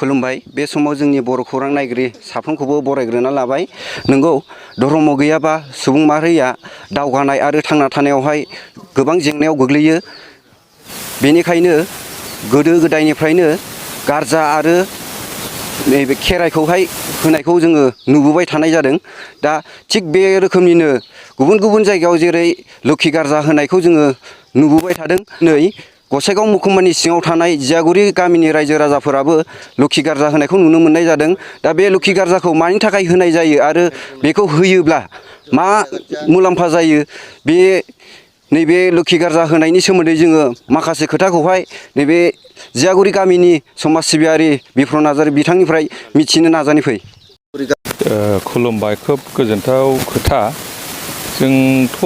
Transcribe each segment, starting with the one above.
खुलुमबाय। बे समाव जोंनि बर' खौरां नायगिरि साफ्रोमखौबो बरायग्रोना लाबाय। नंगौ, धर्म गैयाबा सुबुं माहारिया दावगानाय आरो थांना थानायावहाय गोबां जेंनायाव गोग्लैयो। बेनिखायनो गोदो गोदायनिफ्रायनो गारजा आरो नैबे खेराइखौहाय होनायखौ जोङो नुबोबाय थानाय जादों। दा थिग बे रोखोमनिनो गुबुन गुबुन जायगायाव जेरै लोखि गारजा होनायखौ जोङो नुबोबाय थादों। नै गसाइगाव महकुमानि सिङाव थानाय जियागुरि गामिनि रायजो राजाफोराबो लोखि गारजा होनायखौ नुनो मोननाय जादों। दा बे लोखि गारजाखौ मानि थाखाय होनाय जायो आरो बेखौ होयोब्ला मा मुलाम्फा जायो, बे नैबे लोखि गारजा होनायनि सोमोन्दै जोङो माखासे खोथाखौहाय नैबे जियागुरि गामिनि समाज सिबियारि बिफ्र नार्जारि बिथांनिफ्राय मिथिनो नाजानि फै। खुलुमबाय। खोब गोजोनथाव खोथा। जोंथ'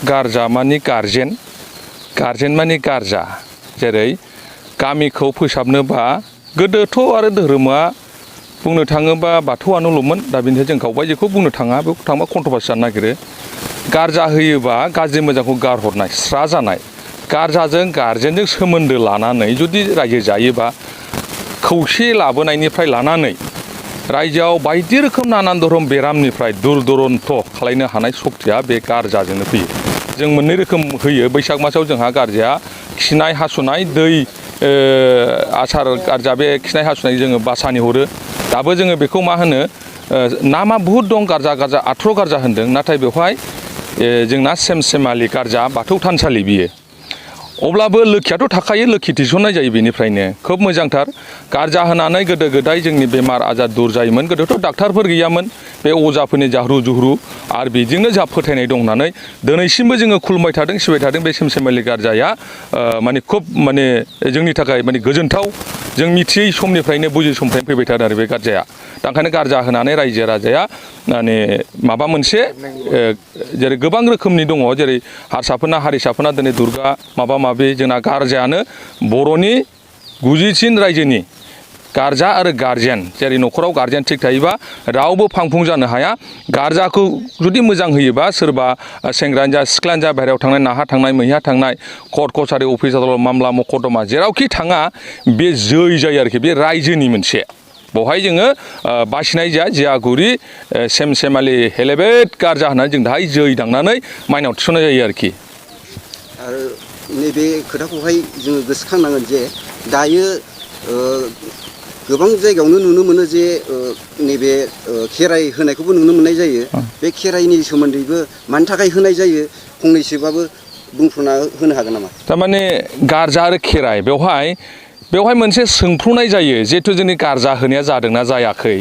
गारजा मानि गारजेन मानि गारजा। जेरै गामिखौ फोसाबनोबा गोदोथ' आरो धोरोमा बुंनो थाङोबा बाथौआनोल'मोन। दा बेनिफ्राय जों गावबाय जेखौ बुंनो थाङा, बेखौ थांबा कन्ट्रभार्सि जानो नागिरो। गारजा होयोबा गाज्रि मोजांखौ गारहरनाय, स्रा जानाय। गारजाजों गारजेनजों सोमोन्दो लानानै जुदि रायजो जायोबा खौसे लाबोनायनिफ्राय लानानै रायजोआव बायदि रोखोम नानान धरम बेरामनिफ्राय दुरदरन्थ खालायनो हानाय सक्तिया बे गारजाजोंनो फैयो। जों मोननै रोखोम होयो। बैसाग मासाव जोंहा गारजाया खिनाय हासुनाय दै आसार गारजा, बे खिनाय हासुनाय जोङो बासानि हरो। दाबो जोङो बेखौ मा होनो, नामा बुहुद दं, गारजा आथ्र' गारजा होनदों। नाथाय बेवहाय जोंना सेमसेमालि गारजा बाथौ थानसालि बियो। अब्लाबो लोखियाथ' थाखायो, लोखि थिसननाय जायो बेनिफ्रायनो। खोब मोजांथार। गारजा होनानै गोदो गोदाय जोंनि बेमार आजार दूर जायोमोन। गोदोथ' डाक्टारफोर गैयामोन, बे अजाफोरनि जाह्रु जुह्रु आरो बेजोंनो जोंहा फोथायनाय दं होननानै दिनैसिमबो जोङो खुलुमबाय थादों, सिबाय थादों। बे सेमसेमालि गारजाया माने खोब माने जोंनि थाखाय माने गोजोनथाव। जों मिथियै समनिफ्रायनो बुजियै समनिफ्रायनो फैबाय थादों आरो बे गारजाया। दा ओंखायनो गारजा होनानै रायजो राजाया माने माबा मोनसे जेरै गोबां रोखोमनि दङ, जेरै हारसाफोरना हारिसाफोरना दिनै दुर्गा माबा माबि, जोंना गारजायानो बर'नि गुजिसिन रायजोनि गारजा आरो गारजेन। जेरै न'खराव गारजेन थिग थायोबा रावबो फांफुं जानो हाया। गारजाखौ जुदि मोजां होयोबा सोरबा सेंग्रायानो जा सिख्लायानो जा बाहेरायाव थांनाय, नाहा थांनाय, मैहा थांनाय, कर्ट कसारि अफिस आदाলত मामला मकद्दमा जेरावखि थाङा बे जै जायो आरोखि। बे रायजोनि मोनसे। बेवहाय जोङो बासिनाय जाया। जियागुरि सेमसेमालि हेलेबेट गारजा होननानै जों दाहाय जै दांनानै माइनाव थिसननाय जायो आरोखि। आरो नैबे खोथाखौहाय जोङो गोसोखांनांगोन जे दायो गोबां जायगायावनो नुनो मोनो जे नैबे खेराइ होनायखौबो नुनो मोननाय जायो। बे खेराइनि सोमोन्दैबो मानि थाखाय होनाय जायो फंनैसोबाबो बुंफ्रुना होनो हागोन नामा? थारमाने गारजा आरो खेराइ बेवहाय मोनसे सोंफ्रुनाय जायो, जिहेथु जोंनि गारजा होनाया जादोंना जायाखै,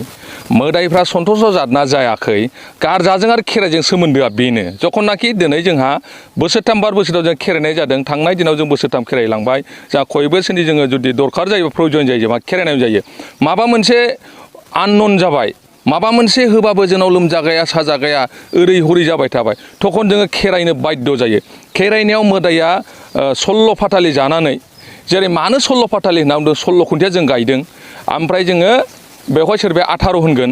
मोदाइफ्रा सन्थस जादोंना जायाखै। गारजाजों आरो खेराइजों सोमोन्दोआ बेनो। जखननाखि दिनै जोंहा बोसोरथाम बार बोसोराव जों खेराइनाय जादों। थांनाय दिनाव जों बोसोरथाम खेराइलांबाय। जोंहा खय बोसोरनि जोङो जुदि दरखार जायोबा प्रयजन जायो, जोंहा खेराइनाय जायो। माबा मोनसे आननन जाबाय, माबा मोनसे होबाबो जोंनाव लोमजागाया साजागाया ओरै हरै जाबाय थाबाय, तखन जोङो खेराइनो बाध्य जायो। खेराइनायाव मोदाइया सल्ल' फाथालि जानानै, जेरै मानो सल्ल' फाथालि होनना बुंदों, 16 खुन्थिया जों गायदों। ओमफ्राय जोङो बेवहाय सोरबाया 18 होनगोन,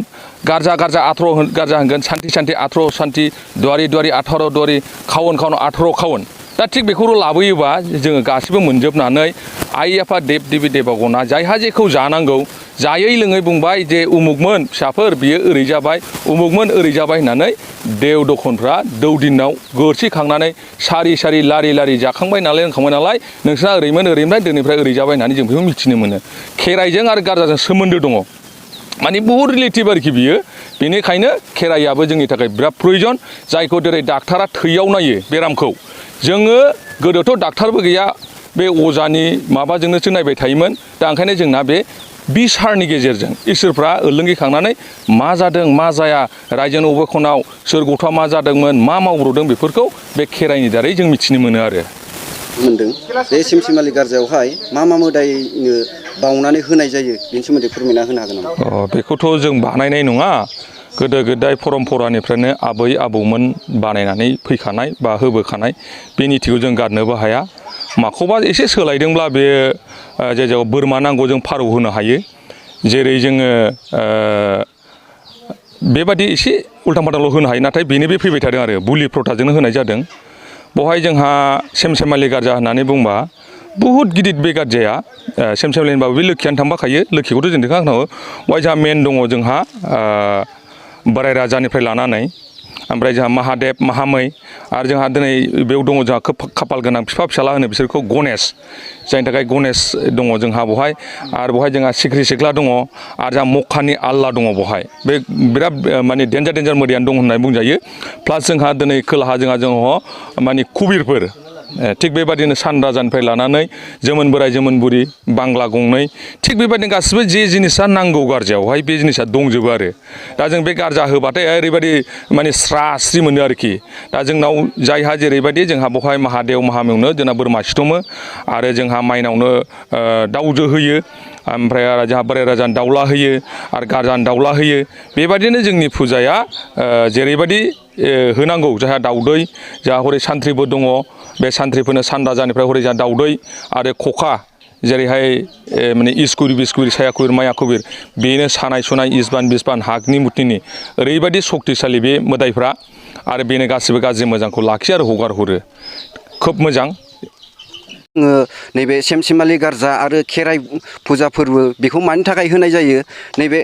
गारजा 18 गारजा होनगोन, सान्थि 18 सान्थि, दुवारि 18 दुवारि, खावन 18 खावन। दा थिग बेखौ लाबोयोबा जोङो गासिबो मोनजोबनानै आइ आफा देब देबि देबागना जायहा जेखौ जानांगौ जायै लोङै बुंबाय जे उमुगमोन फिसाफोर बियो ओरै जाबाय, उमुगमोन ओरै जाबाय होननानै देव दखनफ्रा दौदिनाव गोरसि खांनानै सारि सारि लारि लारि जाखांबाय नालाय लोंखांबाय नालाय नोंसोरना ओरैमोन ओरैनिफ्राय दिनैनिफ्राय ओरै जाबाय होननानै जों बेखौ मिथिनो मोनो। खेराइजों आरो गारजाजों सोमोन्दो दङ, माने बहुद रिलेटिभ आरोखि बियो। बेनिखायनो खेराइयाबो जोंनि थाखाय बिराद प्रयजन। जायखौ जेरै डाक्टारा थैयाव नायो बेरामखौ, जोङो गोदोथ' डाक्टारबो गैया, बे अजानि माबाजोंनोसो नायबाय थायोमोन। दा ओंखायनो जोंना बे बिसारनि गेजेरजों इसोरफ्रा ओरलोंगिखांनानै मा जादों मा जाया, रायजोनि बबे खनाव सोर गथ'आ मा जादोंमोन, मा मावब्र'दों, बेफोरखौ बे खेराइनि दारै जों मिथिनो मोनो आरो। मोनदों बे सेमसेमालि गारजायावहाय मा मोदायनो बावनानै होनाय जायो, बेनि सोमोन्दै फोरमायना होनो हागोन नामा? बेखौथ' जों बानायनाय नङा। गोदो गोदाय परम्परानिफ्रायनो आबै आबौमोन बानायनानै फैखानाय बा होबोखानाय, बे नितिखौ जों गारनोबो हाया। माखौबा एसे सोलायदोंब्ला बे जे जायगायाव बोरमा नांगौ जों फारौ होनो हायो। जेरै जोङो बेबादि एसे उल्थां फाल्थांल' होनो हायो। नाथाय बेनो बे फैबाय थादों आरो बुलि प्रथाजोंनो होनाय जादों। बेवहाय जोंहा सेमसेमालि गारजा होननानै बुंबा बुहुत गिदिर बे गारजाया सेमसेम लेनबाबो बे लोखियानो थांफाखायो लोखिखौथ' जों देखांनांगौ बेवहाय जोंहा मेन दङ जोंहा बोराय राजानिफ्राय लानानै ओमफ्राय जोंहा महादेब महामै आरो जोंहा दिनै बेयाव दङ जोंहा खोब खाफाल गोनां बिफा फिसाला होनो बिसोरखौ गनेश जायनि थाखाय गनेश दङ जोंहा बेवहाय आरो बेवहाय जोंहा सिख्रि सिख्ला दङ आरो जोंहा मखानि आल्ला दङ बेवहाय बे बिराद माने डेन्जार मोदायानो दं होननानै बुंजायो प्लास जोंहा दिनै खोलाहा जोंहा दङ माने कुबिरफोर थिग बेबादिनो सान राजानिफ्राय लानानै जोमोन बोराय जोमोन बुरि बांला गंनै थिग बेबादिनो गासिबो जे जिनिसा नांगौ गारजायावहाय बे जिनिसा दंजोबो आरो दा जों बे गारजा होबाथाय ओरैबायदि माने स्रि मोनो आरोखि दा जोंनाव जायहा जेरैबायदि जोंहा बेवहाय महादेव महामेवनो जोंना बोरमा सिथमो आरो जोंहा माइनावनो दाउजो होयो ओमफ्राय आरो जोंहा बोराय राजानो दाउला होयो आरो गारजानो दाउला होयो बेबादिनो जोंनि फुजाया जेरैबायदि होनांगौ जोंहा दाउदै जोंहा हरै सान्थ्रिबो दङ बे सान्थ्रिफोरनो सान राजानिफ्राय हरै जोंहा दाउदै आरो खखा जेरैहाय माने इस्कुरि बिस्कुरि सायाकुबिर मायाकुबिर बेनो सानाय सुनाय इजबान बिसबान हागनि मुतिनि ओरैबायदि सक्तिशालि बे मोदायफ्रा आरो बेनो गासिबो गाज्रि मोजांखौ लाखियो आरो हगार हरो खोब मोजां नैबे सेमसिमालि गारजा आरो खेराइ फुजा फोरबो बेखौ मानि थाखाय होनाय जायो नैबे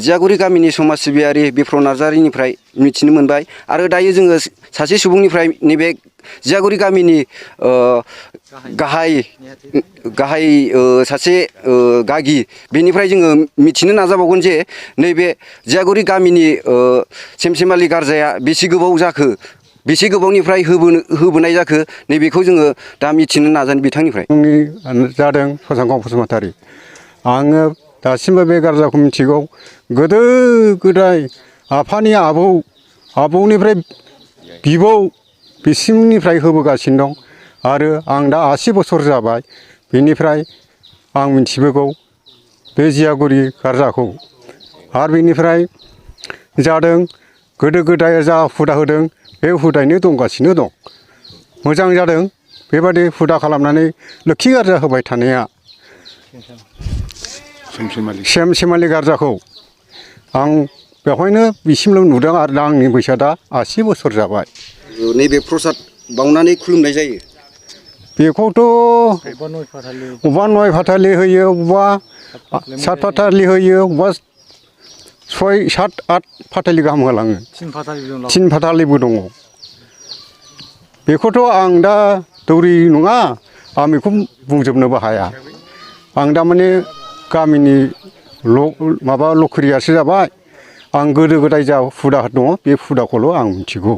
जियागुरि गामिनि समाज सिबियारि बिप्र नार्जारिनिफ्राय मिथिनो मोनबाय आरो दायो जोङो सासे सुबुंनिफ्राय नैबे जियागुरि गामिनि गाहाय सासे गागि बेनिफ्राय जोङो मिथिनो नाजाबावगोन जे नैबे जियागुरि गामिनि सेमसिमालि गारजाया बेसे गोबाव जाखो बेसे गोबावनिफ्राय होबोनाय जाखो नैबेखौ जोङो दा मिथिनो नाजानो बिथांनिफ्राय आंनि जादों ससांगाव बसुमतारी आङो दासिमबो बे गारजाखौ मिथिगौ गोदो गोदाय आफानि आबौनिफ्राय बिबौ बिसिमनिफ्राय होबोगासिनो दं आरो आं दा 80 बोसोर जाबाय बेनिफ्राय आं मिथिबोगौ बे जियागुरि गारजाखौ आरो बेनिफ्राय जादों गोदो गोदाय जा हुदा होदों बे हुदायैनो दंगासिनो दं मोजां जादों बेबादि हुदा खालामनानै लोखि गारजा होबाय थानाया सेमसिमालि गारजाखौ आं बेवहायनो बिसिमल' नुदों आरो दा आंनि बैसोआ दा 80 बोसोर जाबाय नैबे प्रसाद बावनानै खुलुमनाय जायो बेखौथ' अबेबा 9 फाथालि होयो अबेबा 7 फाथालि होयो अबेबा 6, 7, 8 फाथालि गाहाम होलाङो 3 फाथालिबो दङ बेखौथ' आं दा दौरि नङा आं बेखौ बुंजोबनोबो हाया आं दा माने गामिनि माबा लखिरियासो जाबाय आं गोदो गोदाय जा हुदा दङ बे हुदाखौल' आं मिथिगौ